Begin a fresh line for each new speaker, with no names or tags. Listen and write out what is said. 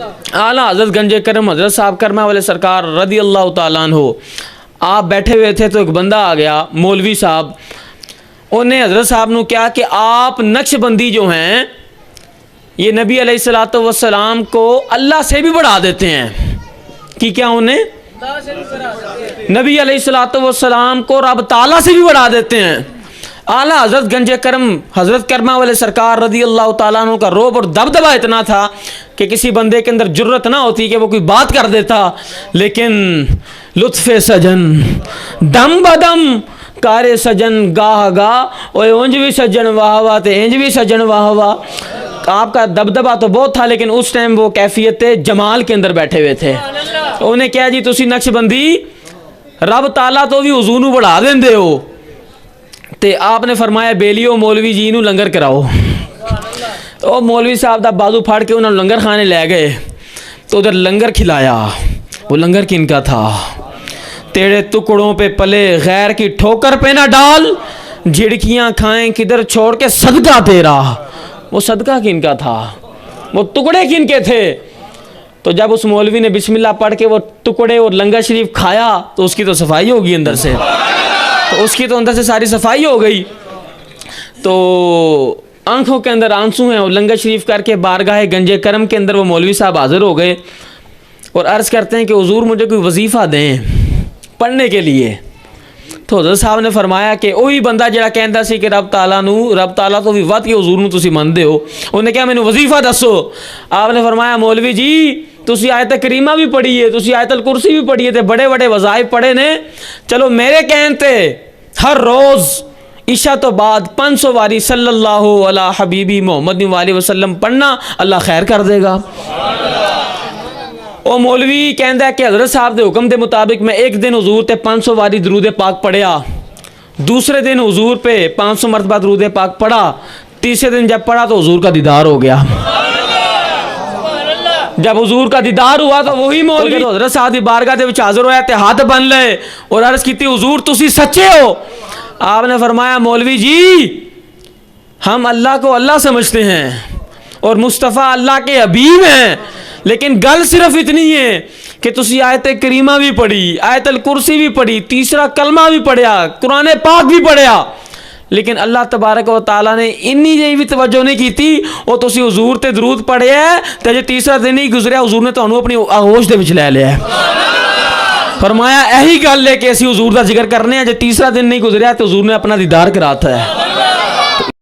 اعلیٰ حضرت گنج کرم حضرت صاحب کرما والے سرکار رضی اللہ تعالیٰ عنہ آپ بیٹھے ہوئے تھے تو ایک بندہ آ گیا مولوی صاحب. انہیں حضرت صاحب نے کیا کہ آپ نقش بندی جو ہیں یہ نبی علیہ الصلوۃ والسلام کو اللہ سے بھی بڑھا دیتے ہیں. کہ کیا انہیں نبی علیہ الصلوۃ والسلام کو رب تعالیٰ سے بھی بڑھا دیتے ہیں. اعلیٰ حضرت گنج کرم حضرت کرما والے سرکار رضی اللہ تعالیٰ عنہ کا روب اور دبدبہ اتنا تھا کہ کسی بندے کے اندر جرت نہ ہوتی کہ وہ کوئی بات کر دیتا، لیکن لطف سجن دم بدم کارے سجن گاہ گاہ اوے اونج بھی سجن واہ واہ تے انج بھی سجن واہ واہ. آپ کا دبدبہ تو بہت تھا لیکن اس ٹائم وہ کیفیت جمال کے اندر بیٹھے ہوئے تھے. انہیں کیا جی تسی نقش بندی رب تعالیٰ تو بھی حضور نو بڑھا دیندے ہو. تے آپ نے فرمایا بیلیو مولوی جی نو لنگر کراؤ. تو مولوی صاحب دا بازو پھاڑ کے انہوں نے لنگر خانے لے گئے تو ادھر لنگر کھلایا. وہ لنگر کن کا تھا؟ تیرے ٹکڑوں پہ پلے غیر کی ٹھوکر پہ نہ ڈال، جھڑکیاں کھائیں کدھر چھوڑ کے صدقہ تیرا. وہ صدقہ کن کا تھا؟ وہ ٹکڑے کن کے تھے؟ تو جب اس مولوی نے بسم اللہ پڑھ کے وہ ٹکڑے اور لنگر شریف کھایا تو اس کی تو صفائی ہوگی اندر سے، تو اس کی تو اندر سے ساری صفائی ہو گئی. تو آنکھوں کے اندر آنسو ہیں اور لنگر شریف کر کے بارگاہ گنج کرم کے اندر وہ مولوی صاحب حاضر ہو گئے اور عرض کرتے ہیں کہ حضور مجھے کوئی وظیفہ دیں پڑھنے کے لیے. تو حضرت صاحب نے فرمایا کہ وہی بندہ جڑا کہندا سی کہ رب تعالیٰ تو بھی وقت کے حضور نو تسی مندے ہو. انہیں کہا مینوں وظیفہ دسو. آپ نے فرمایا مولوی جی تسی آیت کریمہ بھی پڑھی ہے، تسی آیت الکرسی بھی پڑھی ہے تے بڑے بڑے وظائف پڑھے نے. چلو میرے کہن تے ہر روز عشاء تو بعد 500 واری صلی اللہ علی حبیبی محمد علیہ وسلم پڑھنا، اللہ خیر کر دے گا. وہ مولوی کہندا ہے کہ حضرت صاحب دے حکم دے مطابق میں ایک دن حضور تے 500 واری درود پاک پڑھیا، دوسرے دن حضور پہ 500 مرتبہ درود پاک پڑھا، تیسرے دن جب پڑھا تو حضور کا دیدار ہو گیا. جب حضور کا دیدار ہوا تو وہی مولوی حضرت صاحب دی بارگاہ دے وچ حاضر ہویا تے ہاتھ بن لے اور عرض کیتی حضور تسی سچے ہو؟ آپ نے فرمایا مولوی جی ہم اللہ کو اللہ سمجھتے ہیں اور مصطفیٰ اللہ کے حبیب ہیں، لیکن گل صرف اتنی ہے کہ تسی آیت کریمہ بھی پڑھی، آیت الکرسی بھی پڑھی، تیسرا کلمہ بھی پڑھیا، قرآن پاک بھی پڑھیا، لیکن اللہ تبارک و تعالیٰ نے انی جی بھی توجہ نہیں کیتی. وہ تسی حضور تے درود پڑھے ہے تے جے تیسرا دن ہی گزریا حضور نے تانوں اپنی آغوش دے وچ لے لیا ہے. فرمایا یہی گل ہے کہ اسی حضور دا ذکر کرنے ہیں، جے تیسرا دن نہیں گزریا تو حضور نے اپنا دیدار کراتا ہے.